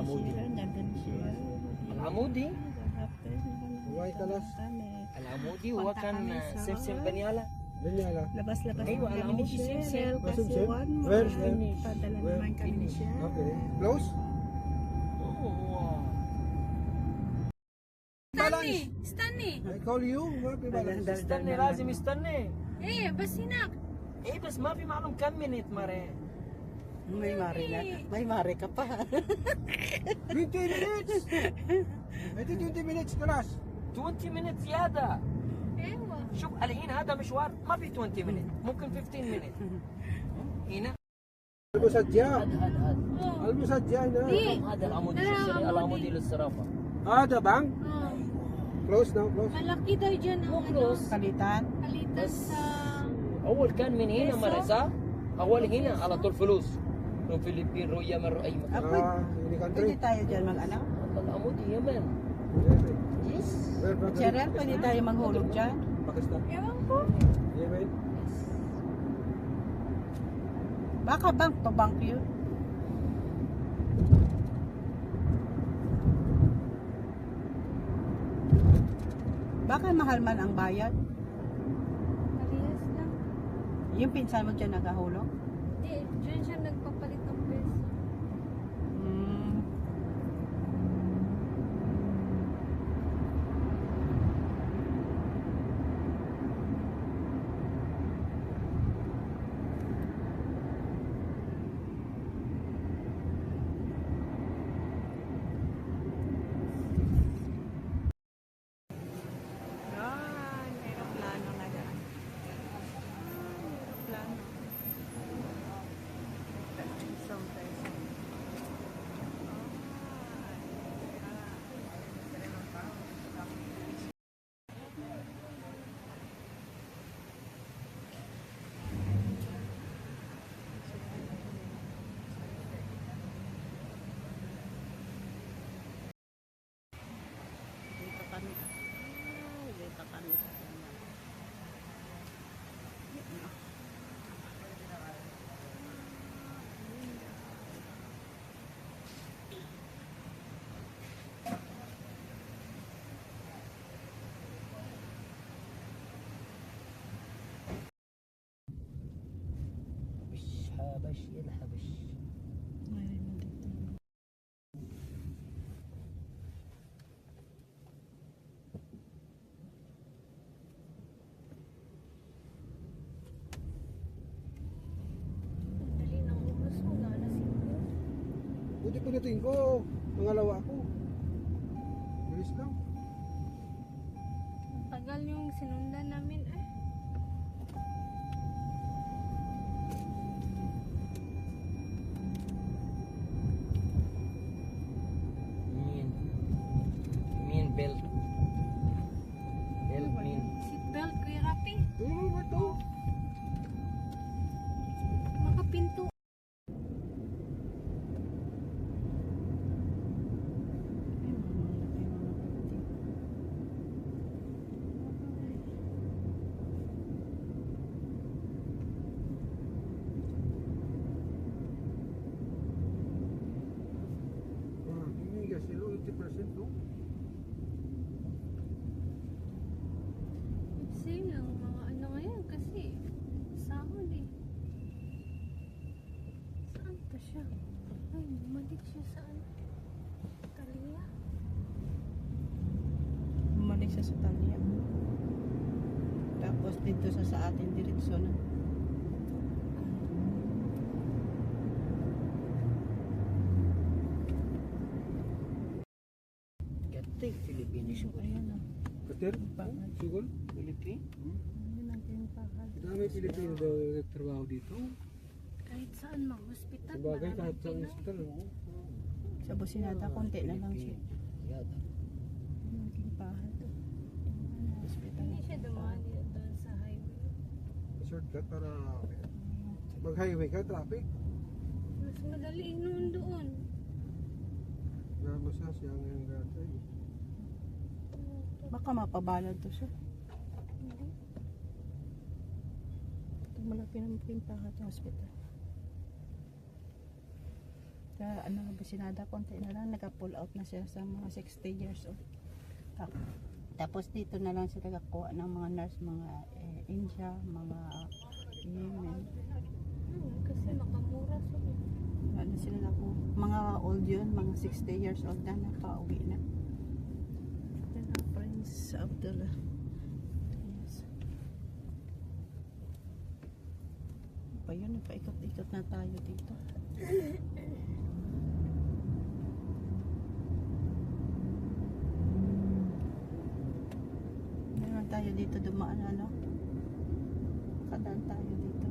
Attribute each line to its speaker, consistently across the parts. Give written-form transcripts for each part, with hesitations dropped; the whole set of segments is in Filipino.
Speaker 1: Al-Amudi. Al-Amudi.
Speaker 2: Huwag kalas.
Speaker 1: Al-Amudi huwa kan Simsim Banyala.
Speaker 2: Banyala.
Speaker 3: Labas-labas
Speaker 1: Aywa,
Speaker 3: na kami
Speaker 1: alam
Speaker 3: ni
Speaker 1: mo,
Speaker 3: Cheryl.
Speaker 1: Sim.
Speaker 3: Kasi one
Speaker 2: Where?
Speaker 3: more. Padala naman kami ni Cheryl.
Speaker 2: Okay. Close?
Speaker 1: Oh.
Speaker 4: استني
Speaker 2: I call you. ما في بالك.
Speaker 1: استني لازم يستني.
Speaker 4: ايه بس هناك
Speaker 1: ايه بس ما في معلوم كم minute مره.
Speaker 3: May mare na. May mare ka pa.
Speaker 2: 20 minutes. Ito 20 minutes class.
Speaker 1: 20 minutes زيادة.
Speaker 4: ايوه
Speaker 1: شوف الحين هذا مشوار ما في 20 minute ممكن 15 minute. هنا
Speaker 2: المسجع.
Speaker 1: هذا
Speaker 2: المسجع هنا.
Speaker 1: هذا العمودي الشرعي العمودي للصرافة.
Speaker 2: هذا بنك. Close now. Close.
Speaker 4: malaki daw dyan
Speaker 1: مو
Speaker 4: ang
Speaker 1: كلوز.
Speaker 3: Kalitan.
Speaker 4: palitan sa
Speaker 1: أول كان من هنا مرة صح؟ أول هنا على طول فلوس. من فilippين رويا من أي مكان.
Speaker 2: Ini country.
Speaker 3: Pwede tayo dyan mag-ano?
Speaker 1: العمودي يمن. Yes.
Speaker 2: Where from?
Speaker 3: Cheryl, pwede tayo maghulog dyan?
Speaker 2: Pakistan.
Speaker 4: ewan ko
Speaker 2: Yemen.
Speaker 3: Baka bank to bank yun. Baka mahal man ang bayad.
Speaker 4: parehas lang
Speaker 3: Yung pinsan mo dyan nagahulog?
Speaker 4: hindi dyan siya nagpapalit ng peso
Speaker 3: Hmm. Yan, aeroplano na yan. Aeroplano. Isang peso. Dito kami. Dito kami sa kanya.
Speaker 1: حبش الحبش.
Speaker 4: dali ng oras ko na alas 5
Speaker 2: Buti po natin ko. Pangalawa ko. Bilis lang.
Speaker 4: tagal yung sinundan namin
Speaker 1: مين مين بيل بيل مين
Speaker 4: seatbelt Kuya Rapi
Speaker 2: Ano ba ito?
Speaker 4: makapinto
Speaker 2: Hindi kasi 80% no?
Speaker 4: sale ang mga ano ngayon kasi sahod saan pa siya ay bumalik siya sa ano Talia
Speaker 3: Bumalik siya sa Talia. Tapos dito sa atin diretso na.
Speaker 1: Gati Filipino siya.
Speaker 3: Ayan o.
Speaker 2: Kater? Sugol?
Speaker 1: Filipino.
Speaker 3: Yun ang tinapahal.
Speaker 2: Dami Pilipino daw nagtrabaho dito.
Speaker 4: kahit saan mang hospital
Speaker 2: Sabagay
Speaker 4: maraming
Speaker 2: kahit sa
Speaker 4: Pinoy.
Speaker 2: hospital. no?
Speaker 3: Sa Businata, konti na lang siya.
Speaker 1: Yada.
Speaker 3: Yun ang tinapahal to. Hospital.
Speaker 4: hindi siya dumaan doon sa highway
Speaker 2: Shortcut para mag-highway ka, traffic.
Speaker 4: mas madali noon doon
Speaker 2: Gamos na siya ngayon dati.
Speaker 3: Baka mapabalad to siya.
Speaker 4: hindi
Speaker 3: Ito malaki ng pimpahan sa hospital. ano na ba sinada, konti na lang, naka-pull out na siya sa mga 60 years old. Tapos dito na lang sila nakakuha ng mga nurse, mga India, mga Yemen.
Speaker 4: Kasi makamura sila.
Speaker 3: Ano sila na po, mga old yun, mga 60 years old na nakauwi na. Yan ang Prince Abdullah. Yes. Pa yun, paikot-ikot na tayo dito. Meron tayo dito dumaan, ano? Kadaan tayo dito.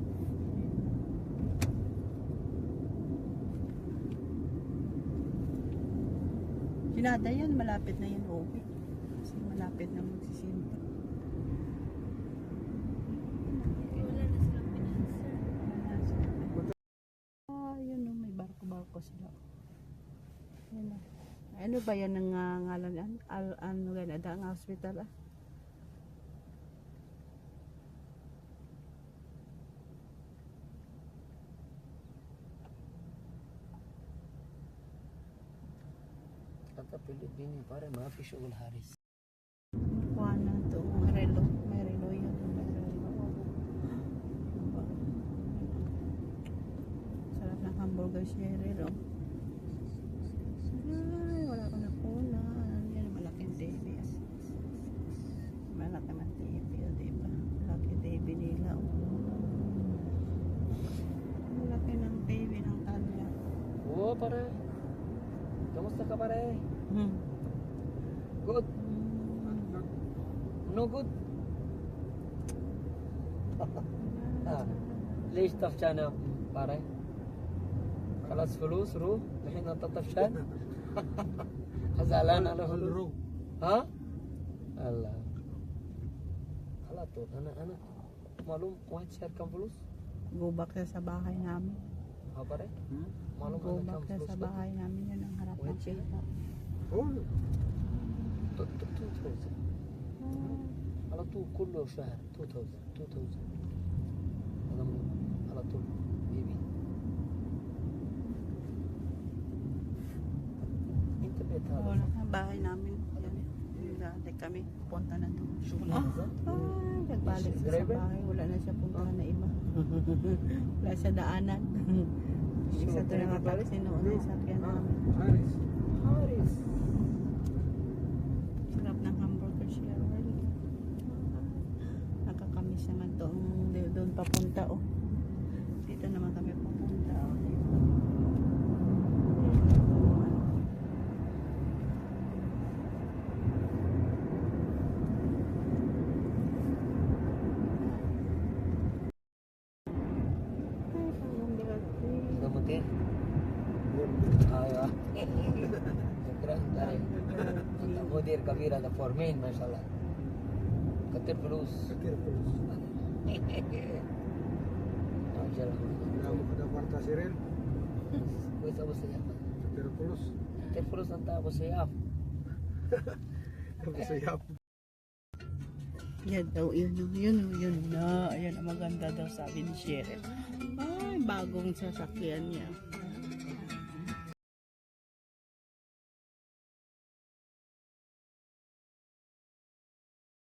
Speaker 3: Sinada yun, malapit na yun uwi. Kasi malapit na magsisimba.
Speaker 4: Wala na silang pinanser.
Speaker 3: Yun o, may barko-barko sila. Yun o. Ano ba yan ang ngalan? Ano ganun? Ang hospital ah?
Speaker 1: Kata Pilipino, pare, maafi siya Haris.
Speaker 3: Kuha na ito. May relo yun. May relo. Sarap ng hamburger siya, relo. Ay, wala ko na kuna. Yan, malaking TV. Malaki man TV, diba? Malaki TV nila. Malaki ng TV ng kanya.
Speaker 1: Oo, pare. Kamusta ka, pare? Good. No good. ليش طفشانة باري؟ خلاص فلوس روح الحين انت طفشان؟ زعلان على فلوس؟ ها؟ الله على طول انا معلوم واحد شهر كم فلوس؟
Speaker 3: Go back siya sa bahay namin.
Speaker 1: ها باري؟ معلوم
Speaker 3: Go
Speaker 1: انا
Speaker 3: back
Speaker 1: كم
Speaker 3: siya
Speaker 1: فلوس؟
Speaker 3: sa bahay namin. Yun ang harap ng
Speaker 1: Wait,
Speaker 3: kita.
Speaker 2: Oh,
Speaker 1: 2000 على طول كله شهر 2000 هذا على طول بيبي انت بيت هذا
Speaker 3: Wala na bahay namin. Yan. Yung dati kami punta na doon.
Speaker 1: شغل
Speaker 3: Ah,
Speaker 1: هذا
Speaker 3: nagbalik siya sa
Speaker 1: Driver?
Speaker 3: bahay. Wala na siya puntahan na iba. Wala siya daanan. Isa doon nakataksi noon sa sakyan namin.
Speaker 2: Haris.
Speaker 1: حارس
Speaker 3: Sarap ng hamburger siya. Nakakamiss naman to. Doon papunta oh. Dito naman kami papunta oh.
Speaker 1: ده مدير ايوه شكرا تاري انت مدير كبير هذا فورمين ما شاء الله كتير فلوس
Speaker 2: Kecil terus.
Speaker 1: ما شاء الله
Speaker 2: Kamu ada kwarta sirin.
Speaker 1: كويس ابو سياف
Speaker 2: Kecil terus.
Speaker 1: كتير فلوس انت ابو سياف
Speaker 2: Kamu siap.
Speaker 3: Yan daw, yun na. Ayan ang maganda daw sabi ni Cheryl. Ay, bagong sasakyan niya.